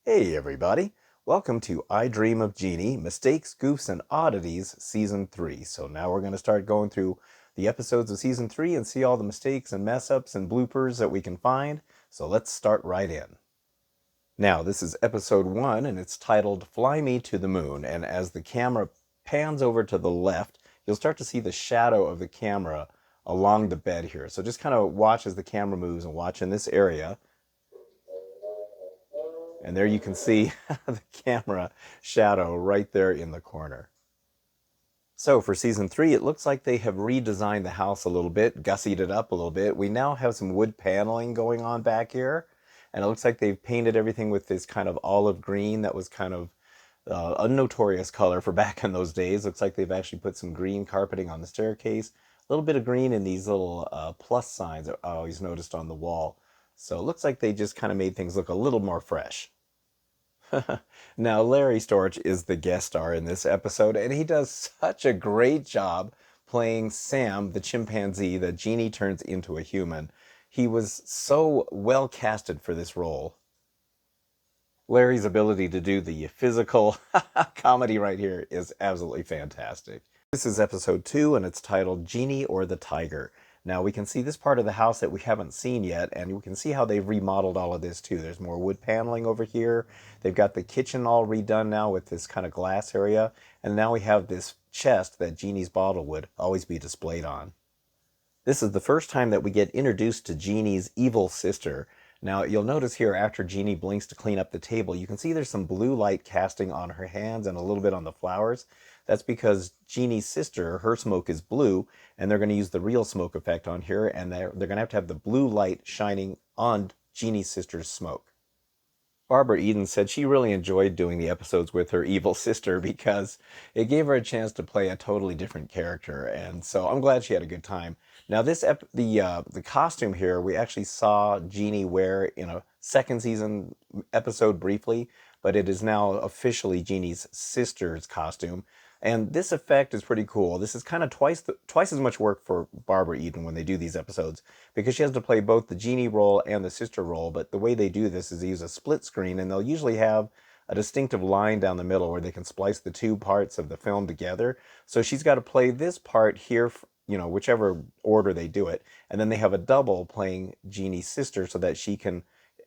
Hey everybody, welcome to I Dream of Jeannie, Mistakes, Goofs, and Oddities, Season 3. So now we're going to start going through the episodes of Season 3 and see all the mistakes and mess-ups and bloopers that we can find. So let's start right in. Now, this is Episode 1, and it's titled Fly Me to the Moon. And as the camera pans over to the left, you'll start to see the shadow of the camera along the bed here. So just kind of watch as the camera moves and watch in this area. And there you can see the camera shadow right there in the corner. So for Season 3, it looks like they have redesigned the house a little bit, gussied it up a little bit. We now have some wood paneling going on back here. And it looks like they've painted everything with this kind of olive green that was kind of a notorious color for back in those days. Looks like they've actually put some green carpeting on the staircase. A little bit of green in these little plus signs I always noticed on the wall. So it looks like they just kind of made things look a little more fresh. Now, Larry Storch is the guest star in this episode, and he does such a great job playing Sam, the chimpanzee that Jeannie turns into a human. He was so well casted for this role. Larry's ability to do the physical comedy right here is absolutely fantastic. This is episode 2, and it's titled Jeannie or the Tiger. Now we can see this part of the house that we haven't seen yet, and we can see how they've remodeled all of this too. There's more wood paneling over here. They've got the kitchen all redone now with this kind of glass area, and now we have this chest that Jeannie's bottle would always be displayed on. This is the first time that we get introduced to Jeannie's evil sister. Now, you'll notice here after Jeannie blinks to clean up the table, you can see there's some blue light casting on her hands and a little bit on the flowers. That's because Jeannie's sister, her smoke is blue, and they're going to use the real smoke effect on here, and they're going to have the blue light shining on Jeannie's sister's smoke. Barbara Eden said she really enjoyed doing the episodes with her evil sister because it gave her a chance to play a totally different character, and so I'm glad she had a good time. Now, the costume here we actually saw Jeannie wear in a second season episode briefly, but it is now officially Jeannie's sister's costume. And this effect is pretty cool. This is kind of twice as much work for Barbara Eden when they do these episodes, because she has to play both the Jeannie role and the sister role. But the way they do this is they use a split screen, and they'll usually have a distinctive line down the middle where they can splice the two parts of the film together. So she's got to play this part here, whichever order they do it, and then they have a double playing Jeannie's sister so that she can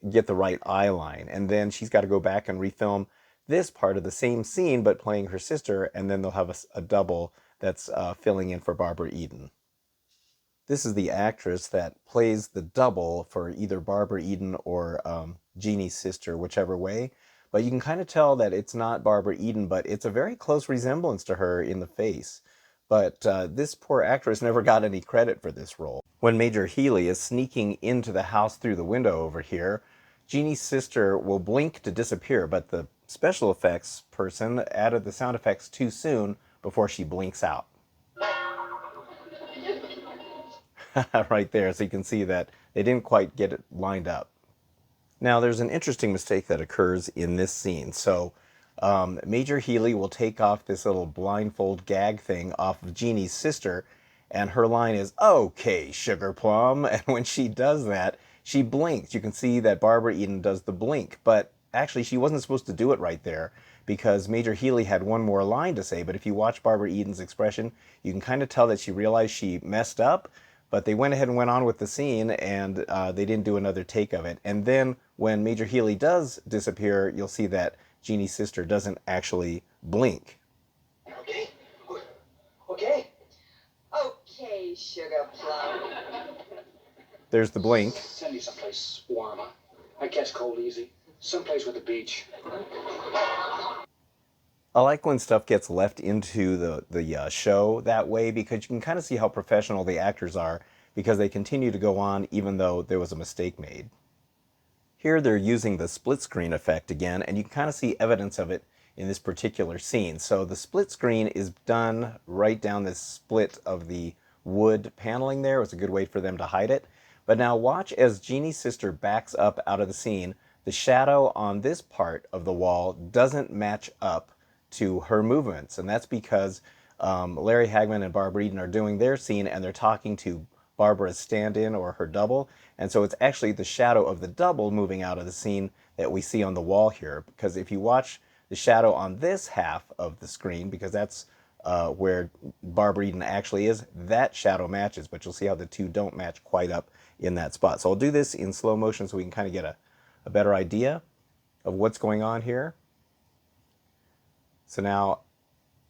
get the right eye line. And then she's got to go back and refilm this part of the same scene but playing her sister, and then they'll have a double that's filling in for Barbara Eden. This is the actress that plays the double for either Barbara Eden or Jeannie's sister, whichever way. But you can kind of tell that it's not Barbara Eden, but it's a very close resemblance to her in the face. But this poor actress never got any credit for this role. When Major Healy is sneaking into the house through the window over here, Jeannie's sister will blink to disappear, but the special effects person added the sound effects too soon before she blinks out. Right there, so you can see that they didn't quite get it lined up. Now, there's an interesting mistake that occurs in this scene. So, Major Healy will take off this little blindfold gag thing off of Jeannie's sister, and her line is, "Okay, Sugar Plum." And when she does that, she blinks. You can see that Barbara Eden does the blink, but actually she wasn't supposed to do it right there because Major Healy had one more line to say. But if you watch Barbara Eden's expression, you can kind of tell that she realized she messed up, but they went ahead and went on with the scene, and they didn't do another take of it. And then when Major Healy does disappear, you'll see that Jeannie's sister doesn't actually blink. Okay. Okay. Okay, Sugar Plum. There's the blink. Send me someplace warmer. I catch cold easy. Someplace with a beach. I like when stuff gets left into the show that way, because you can kind of see how professional the actors are, because they continue to go on even though there was a mistake made. Here they're using the split screen effect again, and you can kind of see evidence of it in this particular scene. So the split screen is done right down this split of the wood paneling there. It was a good way for them to hide it. But now watch as Jeannie's sister backs up out of the scene. The shadow on this part of the wall doesn't match up to her movements, and that's because Larry Hagman and Barbara Eden are doing their scene, and they're talking to Barbara's stand-in or her double, and so it's actually the shadow of the double moving out of the scene that we see on the wall here. Because if you watch the shadow on this half of the screen, because that's where Barbara Eden actually is, that shadow matches, but you'll see how the two don't match quite up in that spot. So I'll do this in slow motion so we can kind of get a better idea of what's going on here. So now,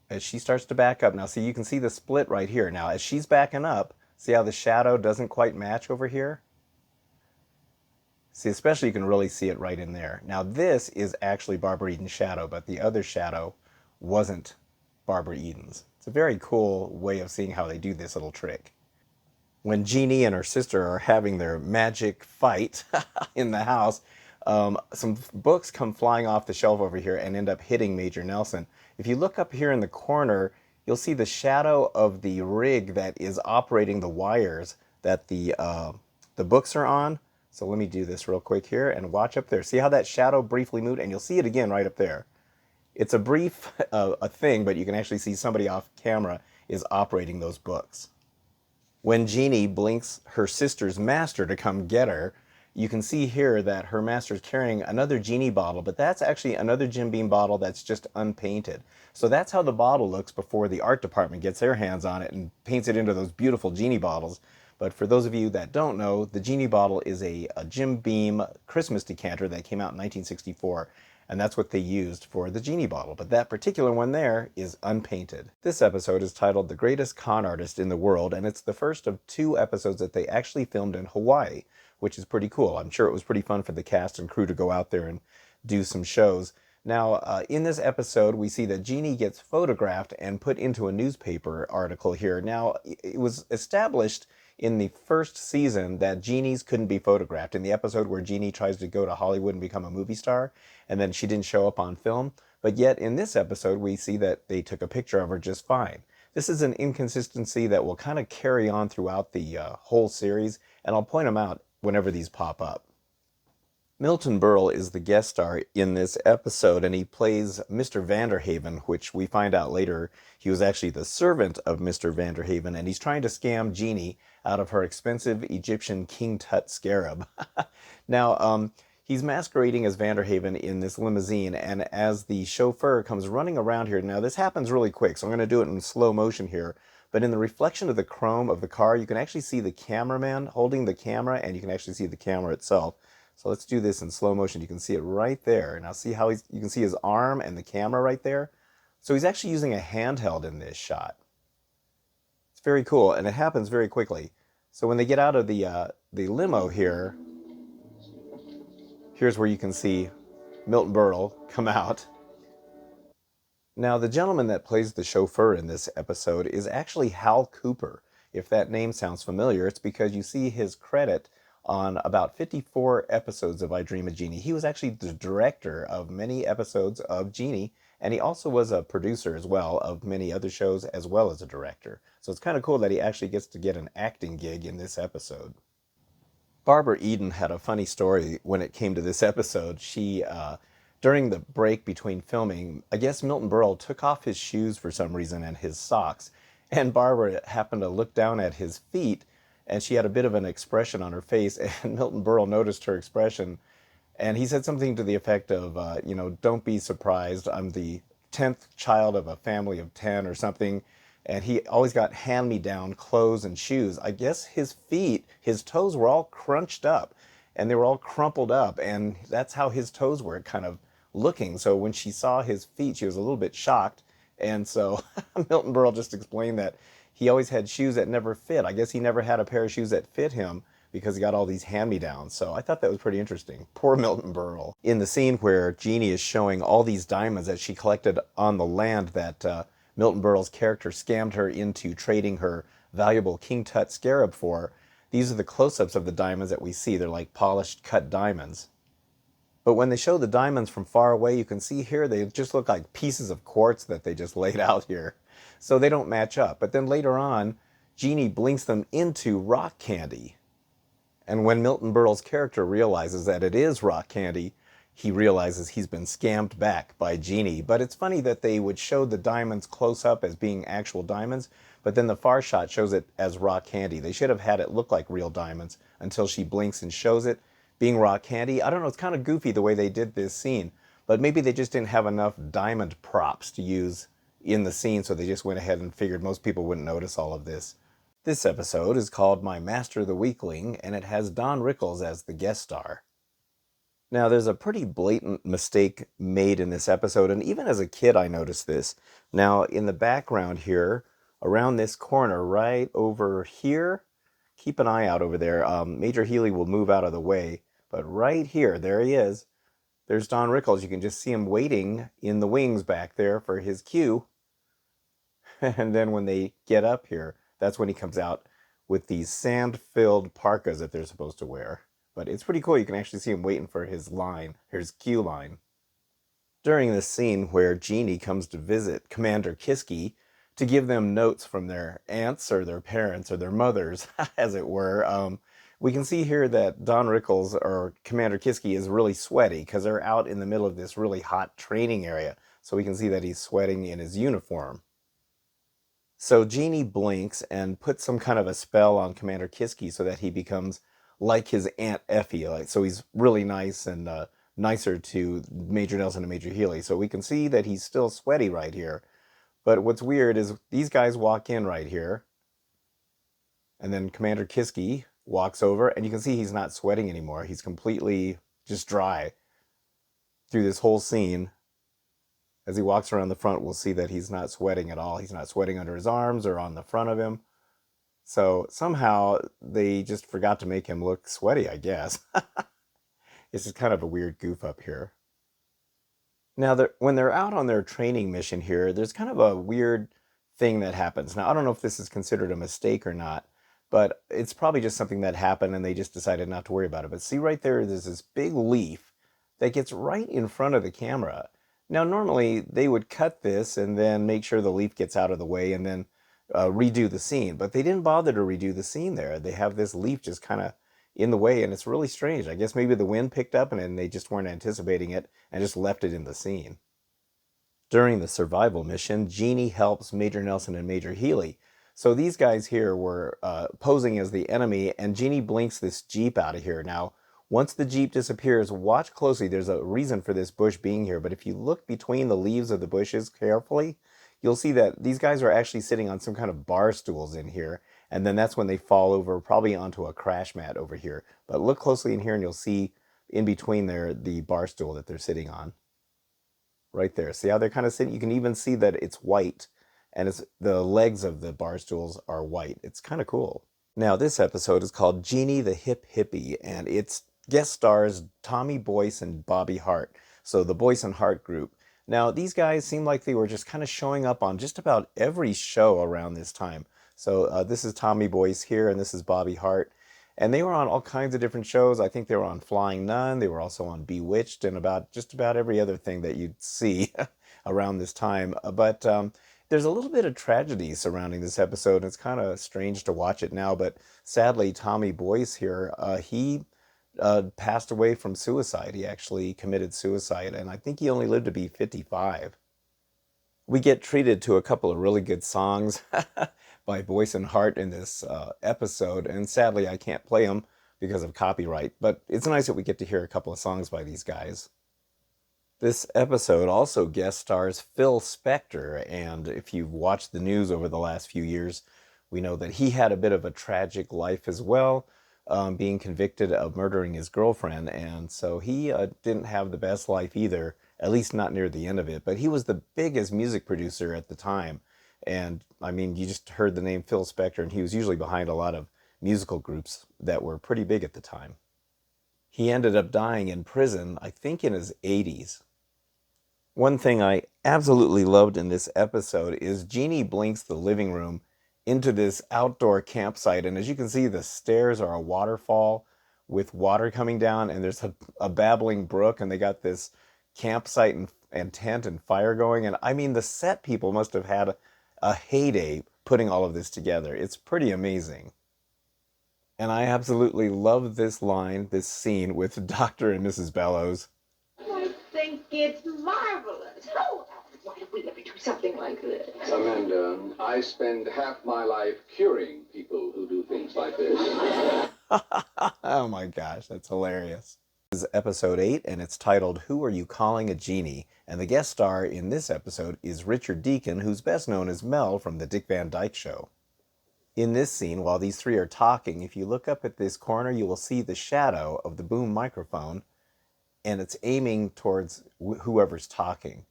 as she starts to back up, now see, you can see the split right here. Now, as she's backing up, see how the shadow doesn't quite match over here? See, especially you can really see it right in there. Now, this is actually Barbara Eden's shadow, but the other shadow wasn't Barbara Eden's. It's a very cool way of seeing how they do this little trick. When Jeannie and her sister are having their magic fight in the house, some books come flying off the shelf over here and end up hitting Major Nelson. If you look up here in the corner, you'll see the shadow of the rig that is operating the wires that the books are on. So let me do this real quick here and watch up there. See how that shadow briefly moved? And you'll see it again right up there. It's a brief a thing, but you can actually see somebody off camera is operating those books. When Jeannie blinks her sister's master to come get her, you can see here that her master's carrying another Jeannie bottle, but that's actually another Jim Beam bottle that's just unpainted. So that's how the bottle looks before the art department gets their hands on it and paints it into those beautiful Jeannie bottles. But for those of you that don't know, the Jeannie bottle is a Jim Beam Christmas decanter that came out in 1964. And that's what they used for the Jeannie bottle. But that particular one there is unpainted. This episode is titled The Greatest Con Artist in the World, and it's the first of 2 episodes that they actually filmed in Hawaii, which is pretty cool. I'm sure it was pretty fun for the cast and crew to go out there and do some shows. Now, in this episode, we see that Jeannie gets photographed and put into a newspaper article here. Now, it was established in the first season that Jeannies couldn't be photographed. In the episode where Jeannie tries to go to Hollywood and become a movie star, and then she didn't show up on film. But yet in this episode, we see that they took a picture of her just fine. This is an inconsistency that will kind of carry on throughout the whole series, and I'll point them out whenever these pop up. Milton Berle is the guest star in this episode, and he plays Mr. Vanderhaven, which we find out later he was actually the servant of Mr. Vanderhaven, and he's trying to scam Jeannie out of her expensive Egyptian King Tut scarab. Now, he's masquerading as Vanderhaven in this limousine, and as the chauffeur comes running around here, now this happens really quick, so I'm going to do it in slow motion here, but in the reflection of the chrome of the car, you can actually see the cameraman holding the camera, and you can actually see the camera itself. So let's do this in slow motion. You can see it right there. Now see how you can see his arm and the camera right there? So he's actually using a handheld in this shot. It's very cool, and it happens very quickly. So when they get out of the limo here, here's where you can see Milton Berle come out. Now, the gentleman that plays the chauffeur in this episode is actually Hal Cooper. If that name sounds familiar, it's because you see his credit on about 54 episodes of I Dream of Jeannie. He was actually the director of many episodes of Jeannie, and he also was a producer as well of many other shows, as well as a director. So it's kind of cool that he actually gets to get an acting gig in this episode. Barbara Eden had a funny story when it came to this episode. She, during the break between filming, I guess Milton Berle took off his shoes for some reason and his socks, and Barbara happened to look down at his feet, and she had a bit of an expression on her face, and Milton Berle noticed her expression, and he said something to the effect of, don't be surprised, I'm the 10th child of a family of 10 or something, and he always got hand-me-down clothes and shoes. I guess his feet, his toes were all crunched up, and they were all crumpled up, and that's how his toes were kind of looking. So when she saw his feet, she was a little bit shocked, and so Milton Berle just explained that he always had shoes that never fit. I guess he never had a pair of shoes that fit him because he got all these hand-me-downs. So I thought that was pretty interesting. Poor Milton Berle. In the scene where Jeannie is showing all these diamonds that she collected on the land that Milton Berle's character scammed her into trading her valuable King Tut scarab for, these are the close-ups of the diamonds that we see. They're like polished cut diamonds. But when they show the diamonds from far away, you can see here they just look like pieces of quartz that they just laid out here. So they don't match up. But then later on, Jeannie blinks them into rock candy. And when Milton Berle's character realizes that it is rock candy, he realizes he's been scammed back by Jeannie. But it's funny that they would show the diamonds close up as being actual diamonds, but then the far shot shows it as rock candy. They should have had it look like real diamonds until she blinks and shows it. being rock candy. I don't know, it's kind of goofy the way they did this scene, but maybe they just didn't have enough diamond props to use in the scene, so they just went ahead and figured most people wouldn't notice all of this. This episode is called My Master the Weakling, and it has Don Rickles as the guest star. Now, there's a pretty blatant mistake made in this episode, and even as a kid I noticed this. Now, in the background here, around this corner, right over here, keep an eye out over there. Major Healy will move out of the way, but right here, there he is. There's Don Rickles. You can just see him waiting in the wings back there for his cue. And then when they get up here, that's when he comes out with these sand-filled parkas that they're supposed to wear. But it's pretty cool. You can actually see him waiting for his line, his cue line. During this scene where Jeannie comes to visit Commander Kiski to give them notes from their aunts or their parents or their mothers, as it were, we can see here that Don Rickles, or Commander Kiski, is really sweaty because they're out in the middle of this really hot training area. So we can see that he's sweating in his uniform. So Jeannie blinks and puts some kind of a spell on Commander Kiski so that he becomes like his Aunt Effie. So he's really nice and nicer to Major Nelson and Major Healy. So we can see that he's still sweaty right here. But what's weird is these guys walk in right here. And then Commander Kiski walks over, and you can see he's not sweating anymore. He's completely just dry through this whole scene. As he walks around the front, we'll see that he's not sweating at all. He's not sweating under his arms or on the front of him. So somehow they just forgot to make him look sweaty, I guess. This is kind of a weird goof up here. Now, when they're out on their training mission here, there's kind of a weird thing that happens. Now, I don't know if this is considered a mistake or not, but it's probably just something that happened and they just decided not to worry about it. But see right there, there's this big leaf that gets right in front of the camera. Now, normally they would cut this and then make sure the leaf gets out of the way and then redo the scene. But they didn't bother to redo the scene there. They have this leaf just kind of in the way, and it's really strange. I guess maybe the wind picked up and they just weren't anticipating it and just left it in the scene. During the survival mission, Jeannie helps Major Nelson and Major Healy. So these guys here were posing as the enemy, and Jeannie blinks this Jeep out of here. Now, once the Jeep disappears, watch closely. There's a reason for this bush being here, but if you look between the leaves of the bushes carefully, you'll see that these guys are actually sitting on some kind of bar stools in here, and then that's when they fall over, probably onto a crash mat over here. But look closely in here, and you'll see in between there the bar stool that they're sitting on. Right there. See how they're kind of sitting? You can even see that it's white, and the legs of the bar stools are white. It's kind of cool. Now, this episode is called Jeannie the Hip Hippie, and it's guest stars Tommy Boyce and Bobby Hart. So the Boyce and Hart group. Now, these guys seem like they were just kind of showing up on just about every show around this time. So this is Tommy Boyce here, and this is Bobby Hart. And they were on all kinds of different shows. I think they were on Flying Nun. They were also on Bewitched and just about every other thing that you'd see around this time. But there's a little bit of tragedy surrounding this episode. It's kind of strange to watch it now, but sadly, Tommy Boyce here, he passed away from suicide. He actually committed suicide, and I think he only lived to be 55. We get treated to a couple of really good songs by Boyce and Hart in this episode, and sadly I can't play them because of copyright, but it's nice that we get to hear a couple of songs by these guys. This episode also guest stars Phil Spector, and if you've watched the news over the last few years, we know that he had a bit of a tragic life as well, being convicted of murdering his girlfriend, and so he didn't have the best life either, at least not near the end of it, but he was the biggest music producer at the time, and I mean, you just heard the name Phil Spector, and he was usually behind a lot of musical groups that were pretty big at the time. He ended up dying in prison, I think in his 80s. One thing I absolutely loved in this episode is Jeannie blinks the living room into this outdoor campsite, and as you can see, the stairs are a waterfall with water coming down, and there's a babbling brook, and they got this campsite and tent and fire going, and I mean, the set people must have had a heyday putting all of this together. It's pretty amazing. And I absolutely love this line, this scene with Dr. and Mrs. Bellows. I think it's marvelous. Oh, why did we ever do something like this? Amanda, I spend half my life curing people who do things like this. Oh my gosh, that's hilarious. This is episode 8, and it's titled Who Are You Calling a Genie? And the guest star in this episode is Richard Deacon, who's best known as Mel from The Dick Van Dyke Show. In this scene, while these three are talking, if you look up at this corner, you will see the shadow of the boom microphone, and it's aiming towards whoever's talking.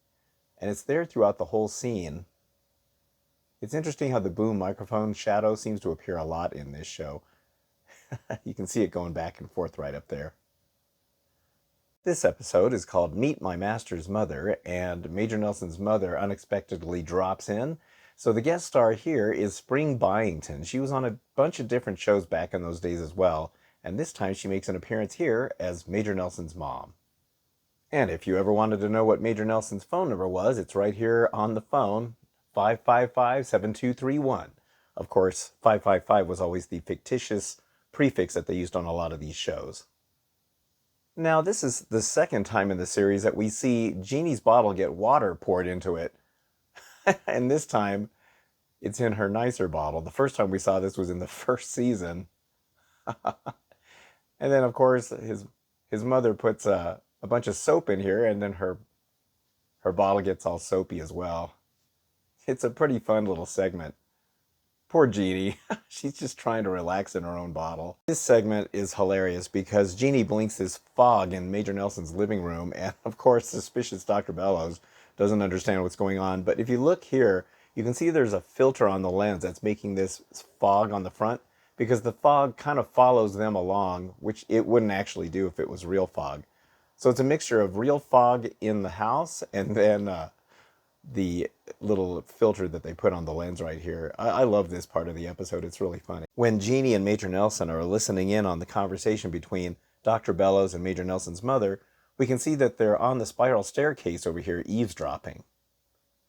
And it's there throughout the whole scene. It's interesting how the boom microphone shadow seems to appear a lot in this show. You can see it going back and forth right up there. This episode is called Meet My Master's Mother, and Major Nelson's mother unexpectedly drops in. So the guest star here is Spring Byington. She was on a bunch of different shows back in those days as well, and this time she makes an appearance here as Major Nelson's mom. And if you ever wanted to know what Major Nelson's phone number was, it's right here on the phone, 555-7231. Of course, 555 was always the fictitious prefix that they used on a lot of these shows. Now, this is the second time in the series that we see Jeannie's bottle get water poured into it. And this time, it's in her nicer bottle. The first time we saw this was in the first season. And then, of course, his mother puts a bunch of soap in here, and then her bottle gets all soapy as well. It's a pretty fun little segment. Poor Jeannie. She's just trying to relax in her own bottle. This segment is hilarious because Jeannie blinks this fog in Major Nelson's living room, and of course suspicious Dr. Bellows doesn't understand what's going on. But if you look here, you can see there's a filter on the lens that's making this fog on the front, because the fog kind of follows them along, which it wouldn't actually do if it was real fog. So it's a mixture of real fog in the house and then the little filter that they put on the lens right here. I love this part of the episode. It's really funny. When Jeannie and Major Nelson are listening in on the conversation between Dr. Bellows and Major Nelson's mother, we can see that they're on the spiral staircase over here eavesdropping.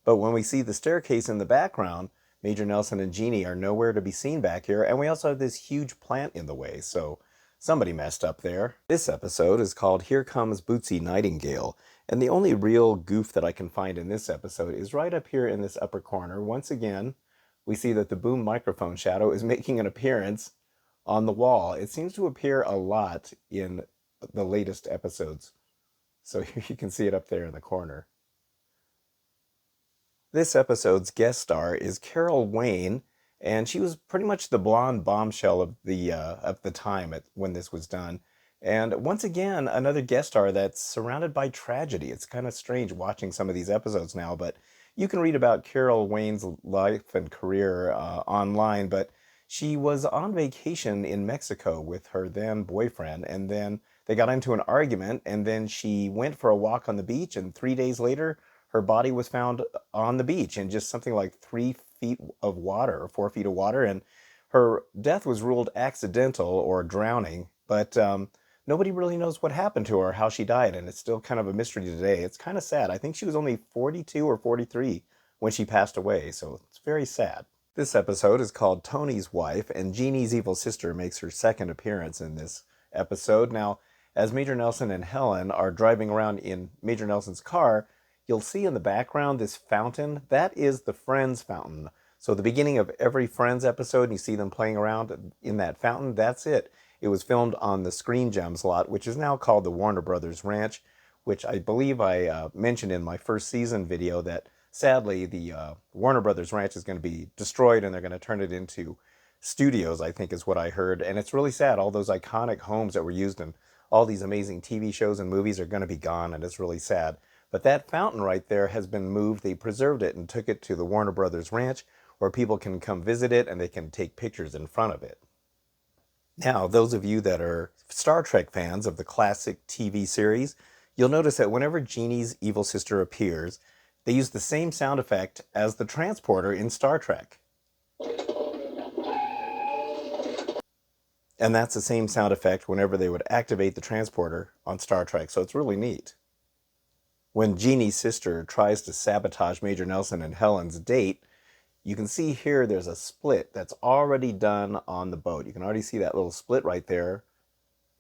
But when we see the staircase in the background, Major Nelson and Jeannie are nowhere to be seen back here, and we also have this huge plant in the way, so somebody messed up there. This episode is called Here Comes Bootsy Nightingale, and the only real goof that I can find in this episode is right up here in this upper corner. Once again, we see that the boom microphone shadow is making an appearance on the wall. It seems to appear a lot in the latest episodes. So you can see it up there in the corner. This episode's guest star is Carol Wayne, and she was pretty much the blonde bombshell of the time when this was done. And once again, another guest star that's surrounded by tragedy. It's kind of strange watching some of these episodes now, but you can read about Carol Wayne's life and career online. But she was on vacation in Mexico with her then boyfriend, and then they got into an argument, and then she went for a walk on the beach, and 3 days later, her body was found on the beach in just something like 3 feet of water, or 4 feet of water, and her death was ruled accidental or drowning, but nobody really knows what happened to her, how she died, and it's still kind of a mystery today. It's kind of sad. I think she was only 42 or 43 when she passed away, so it's very sad. This episode is called Tony's Wife, and Jeannie's evil sister makes her second appearance in this episode. Now, as Major Nelson and Helen are driving around in Major Nelson's car, you'll see in the background this fountain. That is the Friends fountain. So the beginning of every Friends episode, and you see them playing around in that fountain, that's it. It was filmed on the Screen Gems lot, which is now called the Warner Brothers Ranch, which I believe I mentioned in my first season video that sadly the Warner Brothers Ranch is going to be destroyed and they're going to turn it into studios, I think is what I heard. And it's really sad. All those iconic homes that were used in all these amazing TV shows and movies are going to be gone, and it's really sad. But that fountain right there has been moved. They preserved it and took it to the Warner Brothers Ranch where people can come visit it and they can take pictures in front of it. Now, those of you that are Star Trek fans of the classic TV series, you'll notice that whenever Jeannie's evil sister appears, they use the same sound effect as the transporter in Star Trek. And that's the same sound effect whenever they would activate the transporter on Star Trek, so it's really neat. When Jeannie's sister tries to sabotage Major Nelson and Helen's date, you can see here there's a split that's already done on the boat. You can already see that little split right there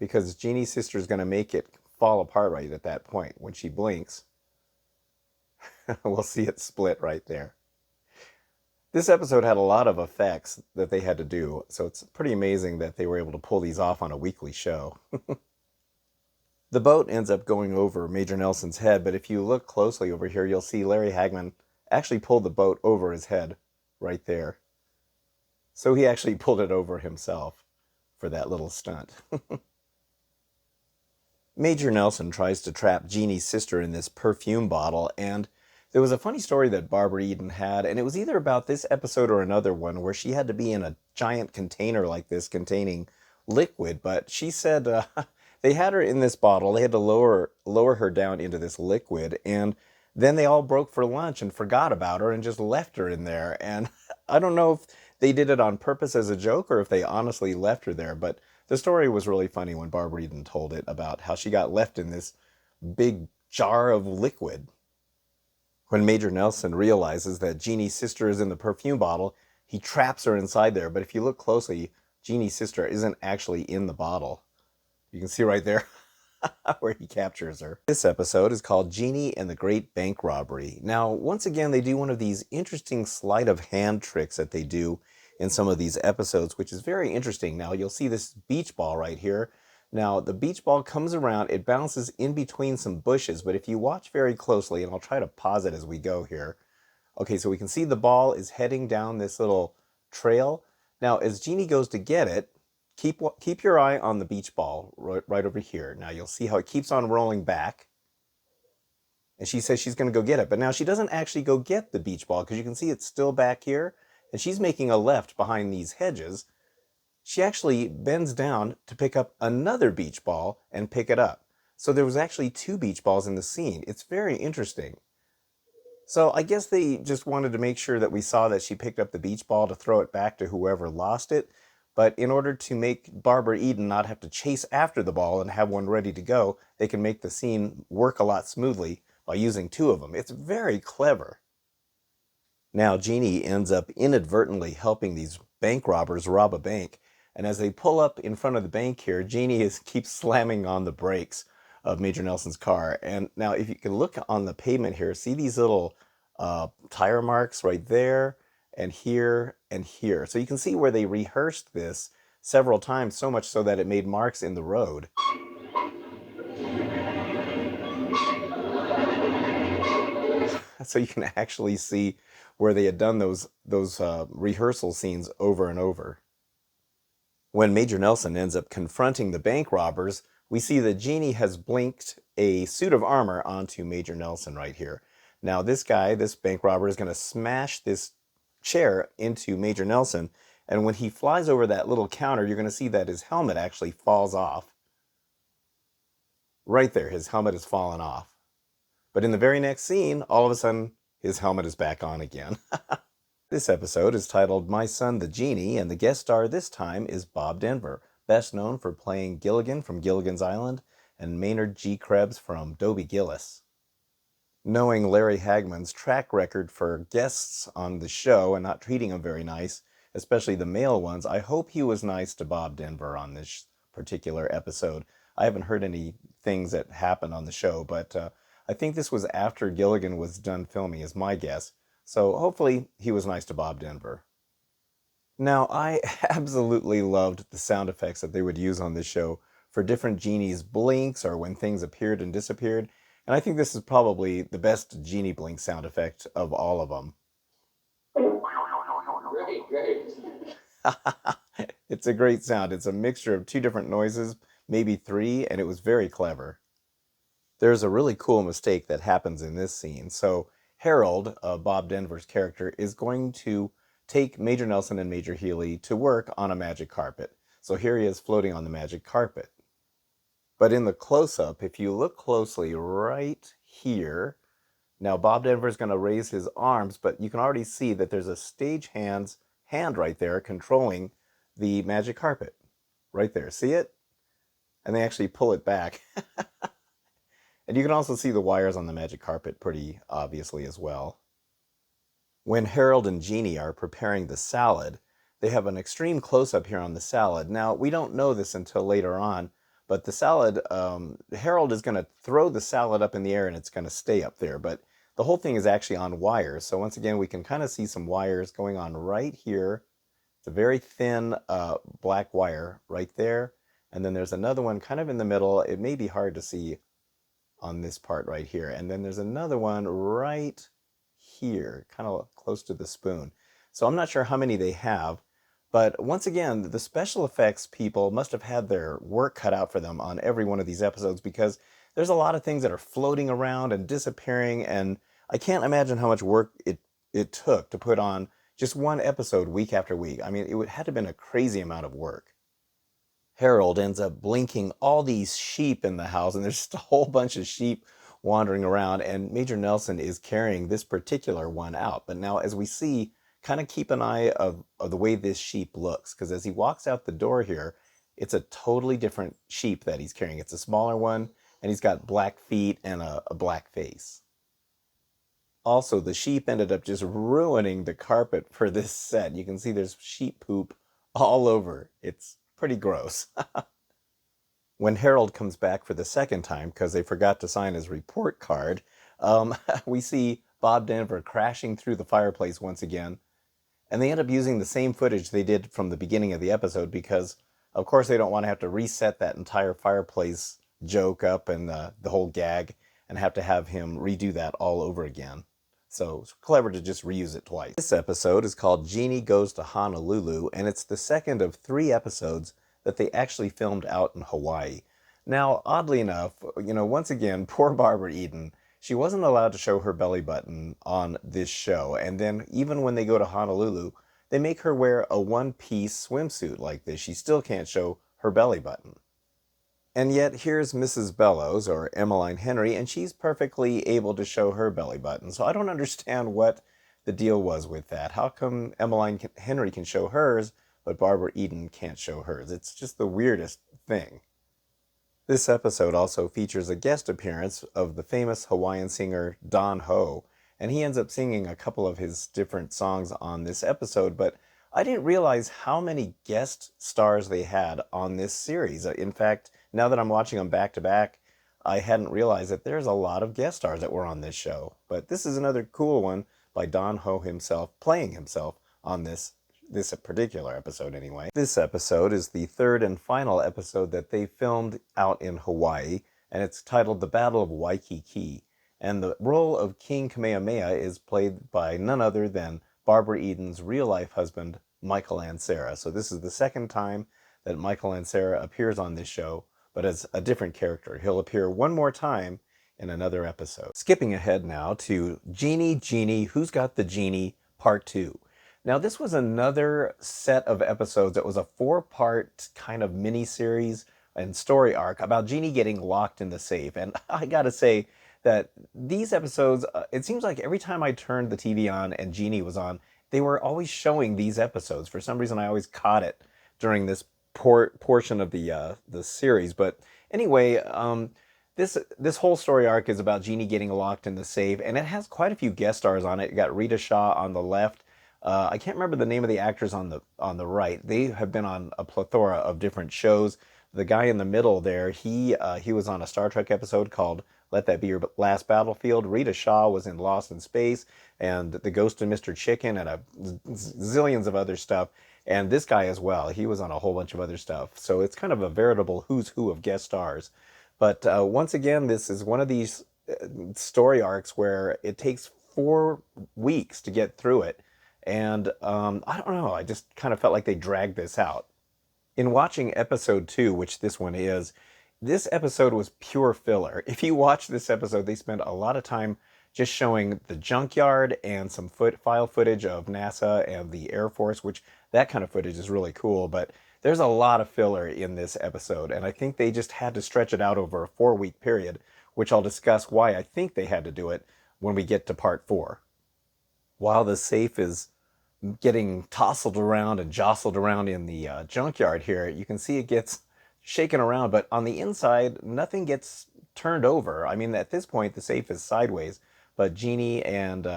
because Jeannie's sister is going to make it fall apart right at that point. When she blinks, we'll see it split right there. This episode had a lot of effects that they had to do, so it's pretty amazing that they were able to pull these off on a weekly show. The boat ends up going over Major Nelson's head, but if you look closely over here, you'll see Larry Hagman actually pulled the boat over his head right there. So he actually pulled it over himself for that little stunt. Major Nelson tries to trap Jeannie's sister in this perfume bottle, and there was a funny story that Barbara Eden had, and it was either about this episode or another one where she had to be in a giant container like this containing liquid, but she said they had her in this bottle. They had to lower her down into this liquid, and then they all broke for lunch and forgot about her and just left her in there. And I don't know if they did it on purpose as a joke or if they honestly left her there, but the story was really funny when Barbara Eden told it about how she got left in this big jar of liquid. When Major Nelson realizes that Jeannie's sister is in the perfume bottle, he traps her inside there. But if you look closely, Jeannie's sister isn't actually in the bottle. You can see right there where he captures her. This episode is called Jeannie and the Great Bank Robbery. Now, once again, they do one of these interesting sleight of hand tricks that they do in some of these episodes, which is very interesting. Now, you'll see this beach ball right here. Now, the beach ball comes around, it bounces in between some bushes, but if you watch very closely, and I'll try to pause it as we go here. Okay, so we can see the ball is heading down this little trail. Now, as Jeannie goes to get it, keep your eye on the beach ball right over here. Now, you'll see how it keeps on rolling back. And she says she's going to go get it, but now she doesn't actually go get the beach ball because you can see it's still back here, and she's making a left behind these hedges. She actually bends down to pick up another beach ball and pick it up. So there was actually two beach balls in the scene. It's very interesting. So I guess they just wanted to make sure that we saw that she picked up the beach ball to throw it back to whoever lost it. But in order to make Barbara Eden not have to chase after the ball and have one ready to go, they can make the scene work a lot smoothly by using two of them. It's very clever. Now Jeannie ends up inadvertently helping these bank robbers rob a bank. And as they pull up in front of the bank here, Jeannie keeps slamming on the brakes of Major Nelson's car. And now if you can look on the pavement here, see these little tire marks right there and here and here. So you can see where they rehearsed this several times, so much so that it made marks in the road. So you can actually see where they had done those rehearsal scenes over and over. When Major Nelson ends up confronting the bank robbers, we see that Jeannie has blinked a suit of armor onto Major Nelson right here. Now this bank robber, is going to smash this chair into Major Nelson, and when he flies over that little counter, you're going to see that his helmet actually falls off. Right there, his helmet has fallen off. But in the very next scene, all of a sudden, his helmet is back on again. This episode is titled My Son the Genie, and the guest star this time is Bob Denver, best known for playing Gilligan from Gilligan's Island and Maynard G. Krebs from Dobie Gillis. Knowing Larry Hagman's track record for guests on the show and not treating them very nice, especially the male ones, I hope he was nice to Bob Denver on this particular episode. I haven't heard any things that happened on the show, but I think this was after Gilligan was done filming, is my guess. So hopefully he was nice to Bob Denver. Now, I absolutely loved the sound effects that they would use on this show for different Genie's blinks or when things appeared and disappeared. And I think this is probably the best Jeannie blink sound effect of all of them. Great. It's a great sound. It's a mixture of two different noises, maybe three, and it was very clever. There's a really cool mistake that happens in this scene. So Harold, Bob Denver's character, is going to take Major Nelson and Major Healy to work on a magic carpet. So here he is floating on the magic carpet. But in the close-up, if you look closely right here, now Bob Denver is going to raise his arms, but you can already see that there's a stagehand's hand right there controlling the magic carpet. Right there. See it? And they actually pull it back. And you can also see the wires on the magic carpet pretty obviously as well. When Harold and Jeannie are preparing the salad, they have an extreme close-up here on the salad. Now, we don't know this until later on, but the salad, Harold is going to throw the salad up in the air and it's going to stay up there. But the whole thing is actually on wires. So once again, we can kind of see some wires going on right here. It's a very thin black wire right there. And then there's another one kind of in the middle. It may be hard to see on this part right here. And then there's another one right here, kind of close to the spoon. So I'm not sure how many they have, but once again, the special effects people must have had their work cut out for them on every one of these episodes, because there's a lot of things that are floating around and disappearing, and I can't imagine how much work it took to put on just one episode week after week. I mean, it had to have been a crazy amount of work. Harold ends up blinking all these sheep in the house, and there's just a whole bunch of sheep wandering around, and Major Nelson is carrying this particular one out. But now, as we see, kind of keep an eye of the way this sheep looks, because as he walks out the door here, it's a totally different sheep that he's carrying. It's a smaller one, and he's got black feet and a black face. Also, the sheep ended up just ruining the carpet for this set. You can see there's sheep poop all over. It's pretty gross. When Harold comes back for the second time, because they forgot to sign his report card, we see Bob Denver crashing through the fireplace once again. And they end up using the same footage they did from the beginning of the episode because, of course, they don't want to have to reset that entire fireplace joke up and the whole gag and have to have him redo that all over again. So it's clever to just reuse it twice. This episode is called Jeannie Goes to Honolulu, and it's the second of 3 episodes that they actually filmed out in Hawaii. Now, oddly enough, once again, poor Barbara Eden, she wasn't allowed to show her belly button on this show. And then even when they go to Honolulu, they make her wear a one-piece swimsuit like this. She still can't show her belly button. And yet here's Mrs. Bellows, or Emmeline Henry, and she's perfectly able to show her belly button. So I don't understand what the deal was with that. How come Emmeline Henry can show hers, but Barbara Eden can't show hers? It's just the weirdest thing. This episode also features a guest appearance of the famous Hawaiian singer Don Ho, and he ends up singing a couple of his different songs on this episode, but I didn't realize how many guest stars they had on this series. In fact, now that I'm watching them back to back, I hadn't realized that there's a lot of guest stars that were on this show. But this is another cool one by Don Ho himself, playing himself on this particular episode anyway. This episode is the third and final episode that they filmed out in Hawaii, and it's titled The Battle of Waikiki. And the role of King Kamehameha is played by none other than Barbara Eden's real-life husband, Michael Ansara. So this is the second time that Michael Ansara appears on this show, but as a different character. He'll appear one more time in another episode. Skipping ahead now to Jeannie, Who's Got the Genie, Part 2. Now, this was another set of episodes that was a 4-part kind of mini-series and story arc about Jeannie getting locked in the safe. And I gotta say that these episodes, it seems like every time I turned the TV on and Jeannie was on, they were always showing these episodes. For some reason, I always caught it during this portion of the series. But anyway, this whole story arc is about Jeannie getting locked in the safe, and it has quite a few guest stars on it. You got Rita Shaw on the left. I can't remember the name of the actors on the right. They have been on a plethora of different shows. The guy in the middle there, he was on a Star Trek episode called Let That Be Your Last Battlefield. Rita Shaw was in Lost in Space and The Ghost of Mr. Chicken and zillions of other stuff. And this guy as well, he was on a whole bunch of other stuff. So it's kind of a veritable who's who of guest stars. But once again, this is one of these story arcs where it takes 4 weeks to get through it. And I don't know, I just kind of felt like they dragged this out. In watching episode 2, which this one is, this episode was pure filler. If you watch this episode, they spend a lot of time just showing the junkyard and some file footage of NASA and the Air Force, which that kind of footage is really cool. But there's a lot of filler in this episode, and I think they just had to stretch it out over a 4-week period, which I'll discuss why I think they had to do it when we get to part 4. While the safe is getting tousled around and jostled around in the junkyard here, you can see it gets shaken around, but on the inside, nothing gets turned over. I mean, at this point, the safe is sideways, but Jeannie and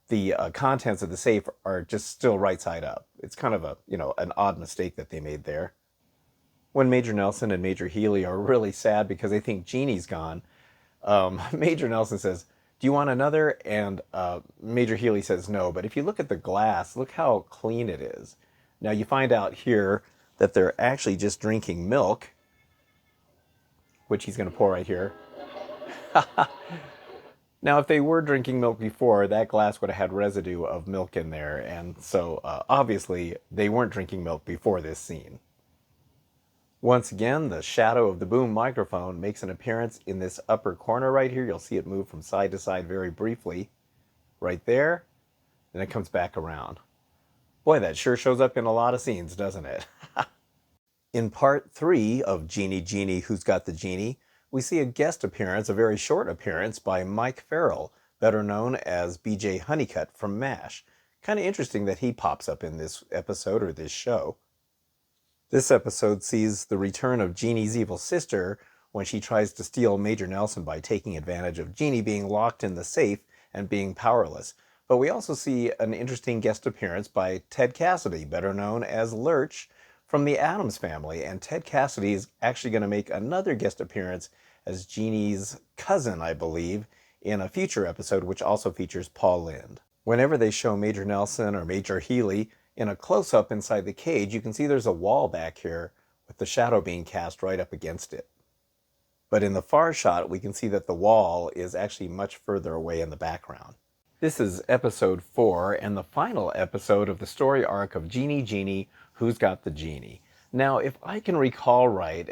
the contents of the safe are just still right side up. It's kind of an odd mistake that they made there. When Major Nelson and Major Healy are really sad because they think Jeannie's gone, Major Nelson says, Do you want another? And Major Healy says no, but if you look at the glass, look how clean it is. Now you find out here that they're actually just drinking milk, which he's going to pour right here. Now, if they were drinking milk before, that glass would have had residue of milk in there, and so obviously they weren't drinking milk before this scene. Once again, the shadow of the boom microphone makes an appearance in this upper corner right here. You'll see it move from side to side very briefly. Right there. Then it comes back around. Boy, that sure shows up in a lot of scenes, doesn't it? In part 3 of Jeannie, Who's Got the Genie, we see a guest appearance, a very short appearance, by Mike Farrell, better known as BJ Honeycutt from MASH. Kind of interesting that he pops up in this episode or this show. This episode sees the return of Jeannie's evil sister when she tries to steal Major Nelson by taking advantage of Jeannie being locked in the safe and being powerless. But we also see an interesting guest appearance by Ted Cassidy, better known as Lurch, from the Addams Family. And Ted Cassidy is actually going to make another guest appearance as Jeannie's cousin, I believe, in a future episode, which also features Paul Lynde. Whenever they show Major Nelson or Major Healy in a close-up inside the cage, you can see there's a wall back here with the shadow being cast right up against it. But in the far shot, we can see that the wall is actually much further away in the background. This is episode 4 and the final episode of the story arc of Jeannie, Who's Got the Genie. Now, if I can recall right,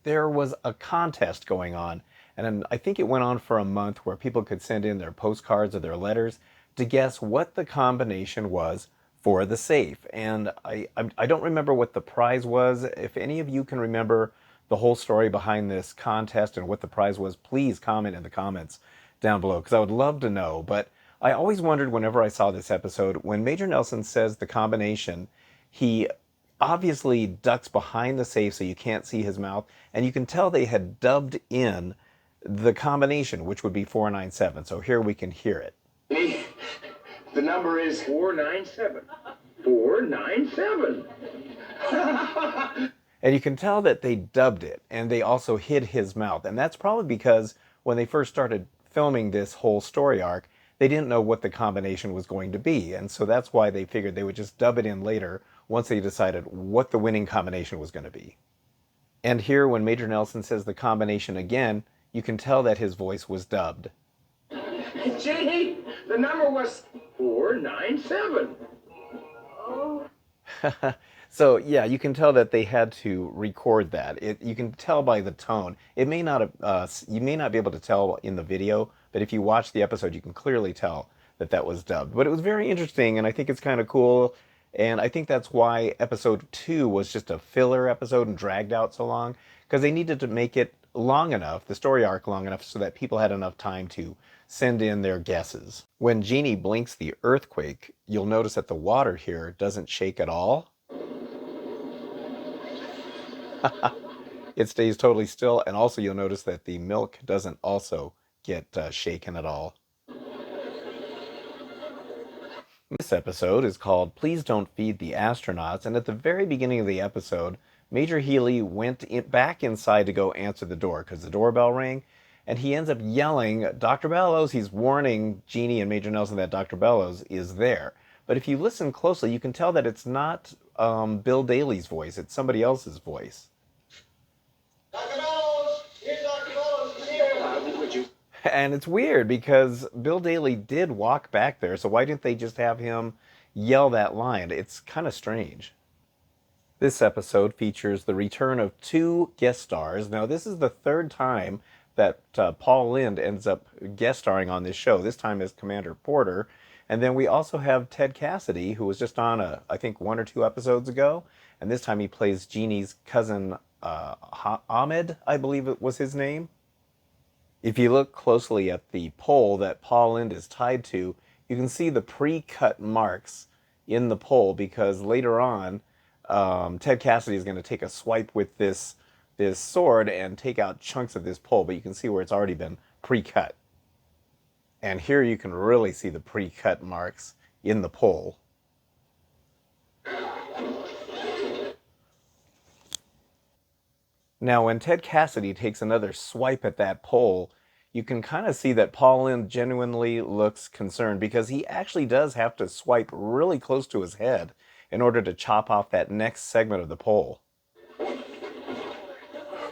there was a contest going on, and I think it went on for a month where people could send in their postcards or their letters to guess what the combination was for the safe. And I don't remember what the prize was. If any of you can remember the whole story behind this contest and what the prize was, please comment in the comments down below, because I would love to know. But I always wondered whenever I saw this episode, when Major Nelson says the combination, he obviously ducks behind the safe so you can't see his mouth, and you can tell they had dubbed in the combination, which would be 497. So here we can hear it. The number is 497. 497. And you can tell that they dubbed it, and they also hid his mouth. And that's probably because when they first started filming this whole story arc, they didn't know what the combination was going to be. And so that's why they figured they would just dub it in later once they decided what the winning combination was going to be. And here, when Major Nelson says the combination again, you can tell that his voice was dubbed. Jeannie, the number was 497. Oh. So yeah, you can tell that they had to record that. You can tell by the tone. It may not you may not be able to tell in the video, but if you watch the episode, you can clearly tell that that was dubbed. But it was very interesting, and I think it's kind of cool. And I think that's why episode 2 was just a filler episode and dragged out so long, because they needed to make it long enough, the story arc long enough, so that people had enough time to send in their guesses. When Jeannie blinks the earthquake, you'll notice that the water here doesn't shake at all. It stays totally still, and also you'll notice that the milk doesn't also get shaken at all. This episode is called Please Don't Feed the Astronauts, and at the very beginning of the episode, Major Healy went back inside to go answer the door because the doorbell rang, and he ends up yelling, Dr. Bellows. He's warning Jeannie and Major Nelson that Dr. Bellows is there. But if you listen closely, you can tell that it's not Bill Daly's voice, it's somebody else's voice. Dr. Bellows! Here's Dr. Bellows! Here! Would you? And it's weird because Bill Daly did walk back there, so why didn't they just have him yell that line? It's kind of strange. This episode features the return of 2 guest stars. Now, this is the 3rd time that Paul Lynde ends up guest starring on this show, this time as Commander Porter. And then we also have Ted Cassidy, who was just on, I think, 1 or 2 episodes ago. And this time he plays Jeannie's cousin, Ahmed, I believe it was his name. If you look closely at the pole that Paul Lynde is tied to, you can see the pre-cut marks in the pole, because later on, Ted Cassidy is going to take a swipe with this sword and take out chunks of this pole, but you can see where it's already been pre-cut. And here you can really see the pre-cut marks in the pole. Now, when Ted Cassidy takes another swipe at that pole, you can kind of see that Paul Lynde genuinely looks concerned because he actually does have to swipe really close to his head in order to chop off that next segment of the pole.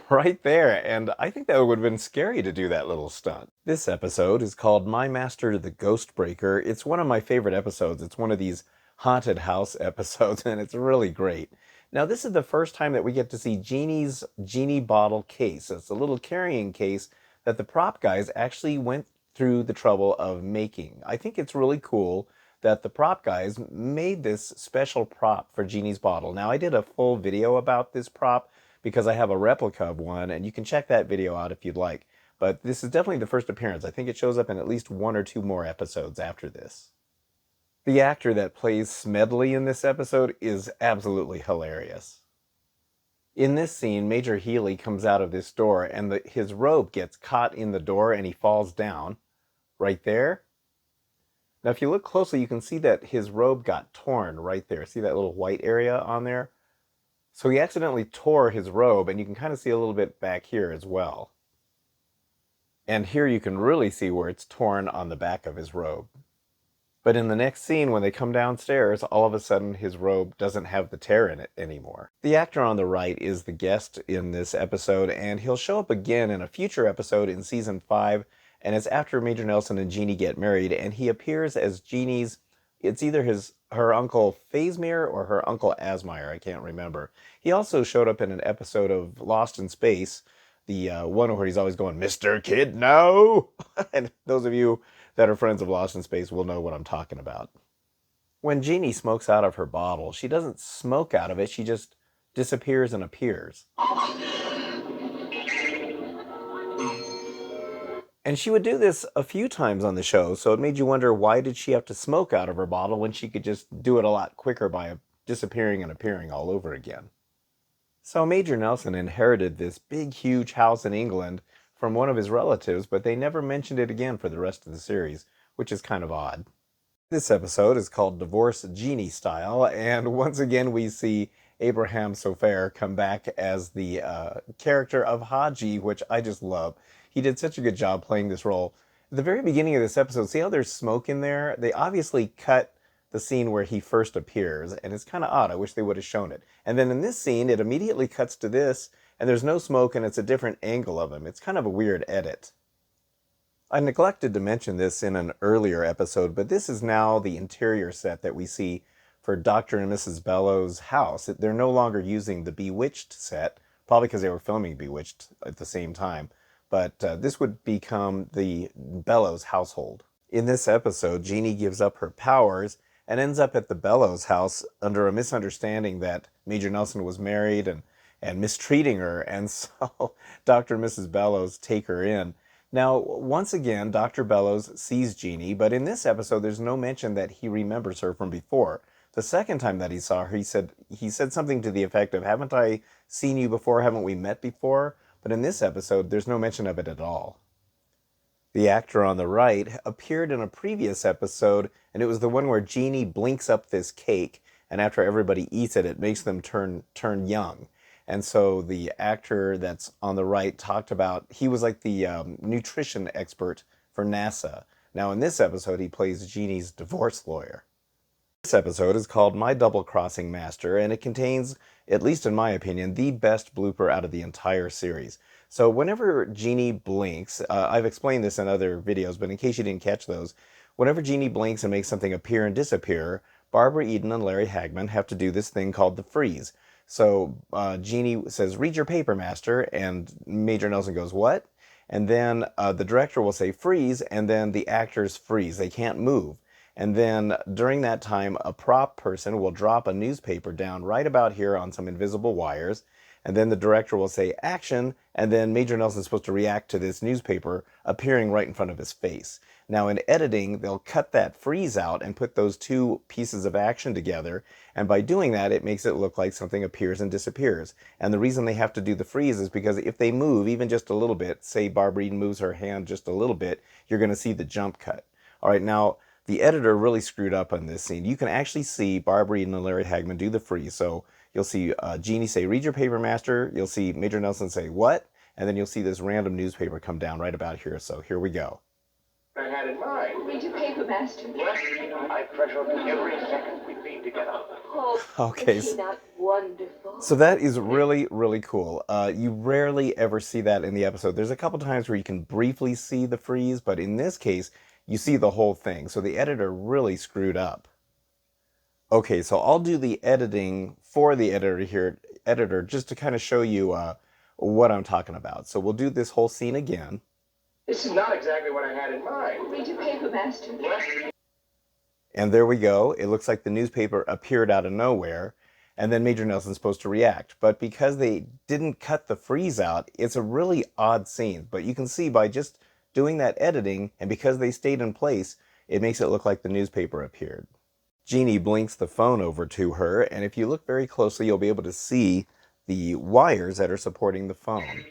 Right there, and I think that would have been scary to do that little stunt. This episode is called My Master the Ghost Breaker. It's one of my favorite episodes. It's one of these haunted house episodes, and it's really great. Now, this is the first time that we get to see Jeannie's Jeannie bottle case. It's a little carrying case that the prop guys actually went through the trouble of making. I think it's really cool that the prop guys made this special prop for Jeannie's bottle. Now, I did a full video about this prop because I have a replica of one, and you can check that video out if you'd like. But this is definitely the first appearance. I think it shows up in at least 1 or 2 more episodes after this. The actor that plays Smedley in this episode is absolutely hilarious. In this scene, Major Healy comes out of this door, and his robe gets caught in the door, and he falls down. Right there. Now, if you look closely, you can see that his robe got torn right there. See that little white area on there? So he accidentally tore his robe, and you can kind of see a little bit back here as well. And here you can really see where it's torn on the back of his robe. But in the next scene, when they come downstairs, all of a sudden his robe doesn't have the tear in it anymore. The actor on the right is the guest in this episode, and he'll show up again in a future episode in season 5, and it's after Major Nelson and Jeannie get married, and he appears as Jeannie's, it's either her uncle Fazmir or her uncle Asmire, I can't remember. He also showed up in an episode of Lost in Space, the one where he's always going, "Mr. Kid, no!" And those of you that are friends of Lost in Space will know what I'm talking about. When Jeannie smokes out of her bottle, she doesn't smoke out of it, she just disappears and appears. And she would do this a few times on the show, so it made you wonder, why did she have to smoke out of her bottle when she could just do it a lot quicker by disappearing and appearing all over again? So Major Nelson inherited this big, huge house in England from one of his relatives, but they never mentioned it again for the rest of the series, which is kind of odd. This episode is called Divorce Jeannie Style, and once again we see Abraham Sofair come back as the character of Haji, which I just love. He did such a good job playing this role. At the very beginning of this episode, see how there's smoke in there? They obviously cut the scene where he first appears, and it's kind of odd. I wish they would have shown it. And then in this scene, it immediately cuts to this, and there's no smoke, and it's a different angle of him. It's kind of a weird edit. I neglected to mention this in an earlier episode, but this is now the interior set that we see for Dr. and Mrs. Bellows' house. They're no longer using the Bewitched set, probably because they were filming Bewitched at the same time. But this would become the Bellows household. In this episode, Jeannie gives up her powers and ends up at the Bellows house under a misunderstanding that Major Nelson was married and mistreating her, and so Dr. and Mrs. Bellows take her in. Now, once again, Dr. Bellows sees Jeannie, but in this episode, there's no mention that he remembers her from before. The second time that he saw her, he said something to the effect of, "Haven't I seen you before? Haven't we met before?" But in this episode, there's no mention of it at all. The actor on the right appeared in a previous episode, and it was the one where Jeannie blinks up this cake, and after everybody eats it, it makes them turn young. And so the actor that's on the right talked about, he was like the nutrition expert for NASA. Now in this episode, he plays Jeannie's divorce lawyer. This episode is called My Double-Crossing Master, and it contains, at least in my opinion, the best blooper out of the entire series. So whenever Jeannie blinks, I've explained this in other videos, but in case you didn't catch those, whenever Jeannie blinks and makes something appear and disappear, Barbara Eden and Larry Hagman have to do this thing called the freeze. So Jeannie says, "Read your paper, master," and Major Nelson goes, "What?" And then the director will say, "Freeze," and then the actors freeze. They can't move. And then during that time, a prop person will drop a newspaper down right about here on some invisible wires. And then the director will say, "Action," and then Major Nelson's supposed to react to this newspaper appearing right in front of his face. Now in editing, they'll cut that freeze out and put those two pieces of action together. And by doing that, it makes it look like something appears and disappears. And the reason they have to do the freeze is because if they move even just a little bit, say Barbara Eden moves her hand just a little bit, you're going to see the jump cut. All right, now the editor really screwed up on this scene. You can actually see Barbara Eden and Larry Hagman do the freeze. So you'll see Jeannie say, "Read your paper, master." You'll see Major Nelson say, "What?" and then you'll see this random newspaper come down right about here. So here we go. I had in mind. Read your paper, Master. Yes, I treasure every second we've been together. Oh, Okay, is he not wonderful? so that is really, really cool. You rarely ever see that in the episode. There's a couple times where you can briefly see the freeze, but in this case, you see the whole thing. So the editor really screwed up. Okay, so I'll do the editing for the editor just to kind of show you what I'm talking about. So we'll do this whole scene again. This is not exactly what I had in mind. Read your paper, Master. And there we go. It looks like the newspaper appeared out of nowhere, and then Major Nelson's supposed to react. But because they didn't cut the freeze out, it's a really odd scene. But you can see by just doing that editing, and because they stayed in place, it makes it look like the newspaper appeared. Jeannie blinks the phone over to her, and if you look very closely, you'll be able to see the wires that are supporting the phone.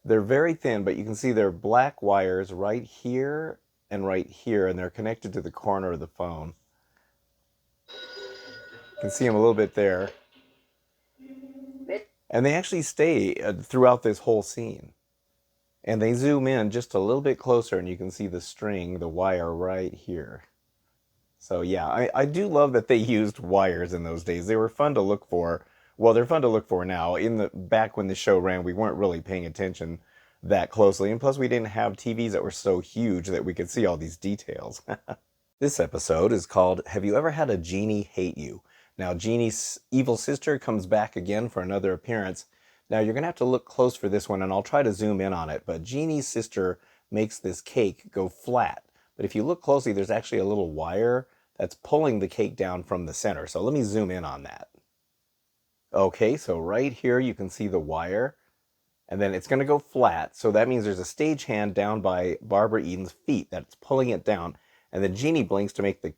They're very thin, but you can see they're black wires right here, and they're connected to the corner of the phone. You can see them a little bit there. And they actually stay throughout this whole scene. And they zoom in just a little bit closer, and you can see the string, the wire right here. So yeah, I do love that they used wires in those days. They were fun to look for. Well, they're fun to look for now. Back when the show ran, we weren't really paying attention that closely. And plus, we didn't have TVs that were so huge that we could see all these details. This episode is called, Have You Ever Had a Jeannie Hate You? Now, Jeannie's evil sister comes back again for another appearance. Now, you're going to have to look close for this one, and I'll try to zoom in on it. But Jeannie's sister makes this cake go flat. But if you look closely, there's actually a little wire that's pulling the cake down from the center. So let me zoom in on that. Okay, so right here you can see the wire, and then it's going to go flat. So that means there's a stagehand down by Barbara Eden's feet that's pulling it down. And then Jeannie blinks to make the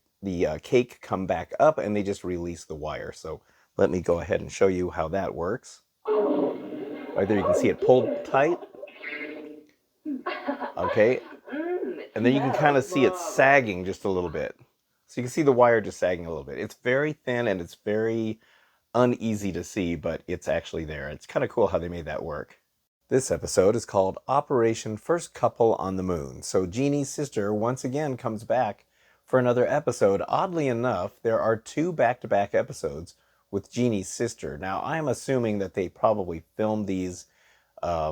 cake come back up, and they just release the wire. So let me go ahead and show you how that works. Right there you can see it pulled tight. Okay, and then you can kind of see it sagging just a little bit. So you can see the wire just sagging a little bit. It's very thin and it's very uneasy to see, but it's actually there. It's kind of cool how they made that work. This episode is called Operation First Couple on the Moon. So Jeannie's sister once again comes back for another episode. Oddly enough, there are 2 back-to-back episodes with Jeannie's sister. Now, I'm assuming that they probably filmed these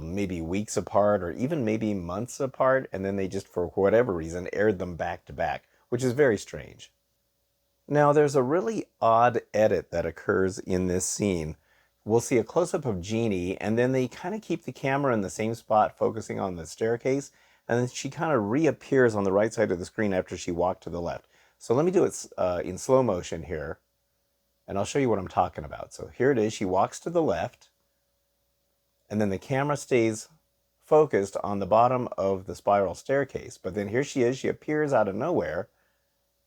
maybe weeks apart or even maybe months apart, and then they just, for whatever reason, aired them back-to-back, which is very strange. Now, there's a really odd edit that occurs in this scene. We'll see a close-up of Jeannie, and then they kind of keep the camera in the same spot, focusing on the staircase, and then she kind of reappears on the right side of the screen after she walked to the left. So let me do it in slow motion here, and I'll show you what I'm talking about. So here it is. She walks to the left, and then the camera stays focused on the bottom of the spiral staircase. But then here she is. She appears out of nowhere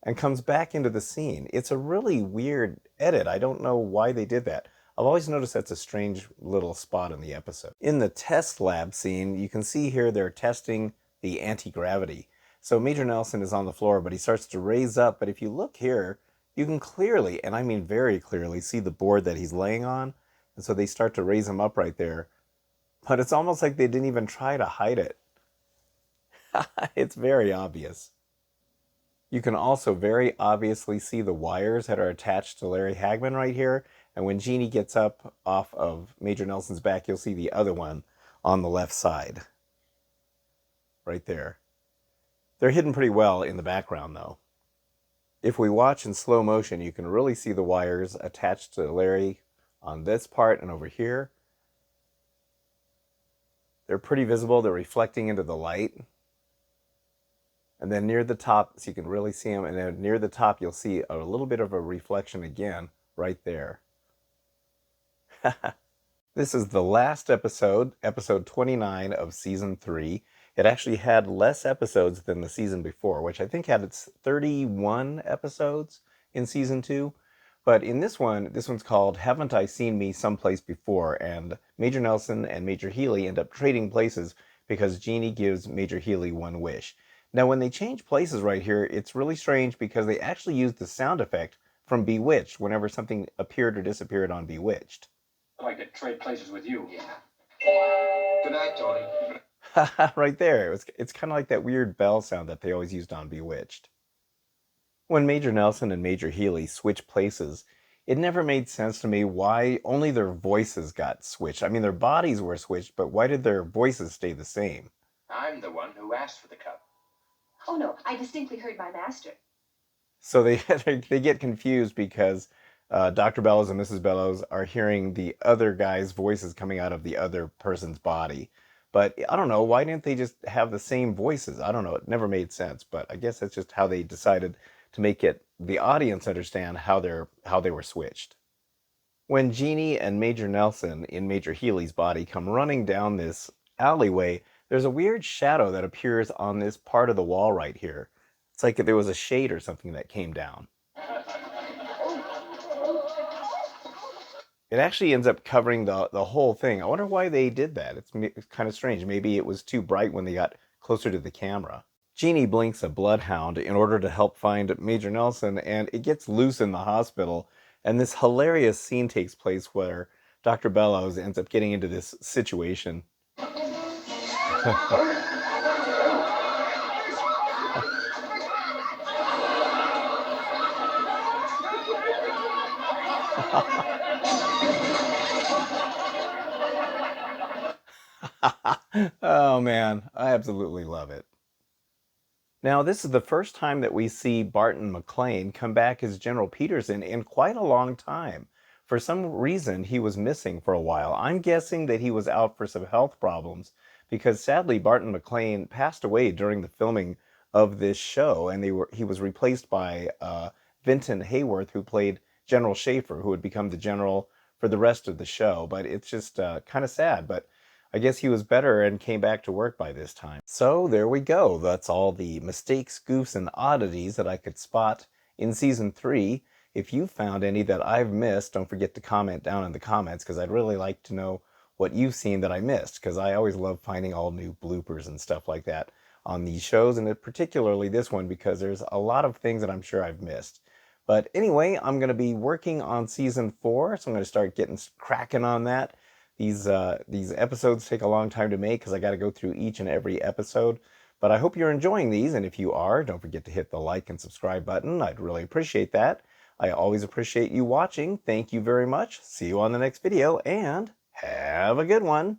and comes back into the scene. It's a really weird edit. I don't know why they did that. I've always noticed that's a strange little spot in the episode. In the test lab scene, you can see here they're testing the anti-gravity. So Major Nelson is on the floor, but he starts to raise up. But if you look here, you can clearly, and I mean very clearly, see the board that he's laying on. And so they start to raise him up right there. But it's almost like they didn't even try to hide it. It's very obvious. You can also very obviously see the wires that are attached to Larry Hagman right here. And when Jeannie gets up off of Major Nelson's back, you'll see the other one on the left side. Right there. They're hidden pretty well in the background, though. If we watch in slow motion, you can really see the wires attached to Larry on this part and over here. They're pretty visible. They're reflecting into the light. And then near the top, so you can really see them, and then near the top, you'll see a little bit of a reflection again, right there. This is the last episode, episode 29 of season 3. It actually had less episodes than the season before, which I think had its 31 episodes in season 2. But in this one's called Haven't I Seen Me Someplace Before? And Major Nelson and Major Healy end up trading places because Jeannie gives Major Healy one wish. Now, when they change places right here, it's really strange because they actually used the sound effect from Bewitched whenever something appeared or disappeared on Bewitched. I'd like to trade places with you. Yeah. Good night, Tony. Right there. It's kind of like that weird bell sound that they always used on Bewitched. When Major Nelson and Major Healy switched places, it never made sense to me why only their voices got switched. I mean, their bodies were switched, but why did their voices stay the same? I'm the one who asked for the cup. Oh no, I distinctly heard my master. So they get confused because Dr. Bellows and Mrs. Bellows are hearing the other guy's voices coming out of the other person's body. But I don't know, why didn't they just have the same voices? I don't know, it never made sense, but I guess that's just how they decided to make it the audience understand how they were switched. When Jeannie and Major Nelson in Major Healy's body come running down this alleyway, there's a weird shadow that appears on this part of the wall right here. It's like there was a shade or something that came down. It actually ends up covering the whole thing. I wonder why they did that. It's kind of strange. Maybe it was too bright when they got closer to the camera. Jeannie blinks a bloodhound in order to help find Major Nelson, and it gets loose in the hospital. And this hilarious scene takes place where Dr. Bellows ends up getting into this situation. Oh man, I absolutely love it. Now, this is the first time that we see Barton McLean come back as General Peterson in quite a long time. For some reason, he was missing for a while. I'm guessing that he was out for some health problems because sadly, Barton McLean passed away during the filming of this show, and he was replaced by Vinton Hayworth, who played General Schaefer, who would become the general for the rest of the show. But it's just kind of sad, but I guess he was better and came back to work by this time. So there we go. That's all the mistakes, goofs, and oddities that I could spot in Season 3. If you found any that I've missed, don't forget to comment down in the comments, because I'd really like to know what you've seen that I missed, because I always love finding all new bloopers and stuff like that on these shows, and particularly this one, because there's a lot of things that I'm sure I've missed. But anyway, I'm going to be working on Season 4, so I'm going to start getting cracking on that. These episodes take a long time to make because I got to go through each and every episode. But I hope you're enjoying these, and if you are, don't forget to hit the like and subscribe button. I'd really appreciate that. I always appreciate you watching. Thank you very much. See you on the next video, and have a good one.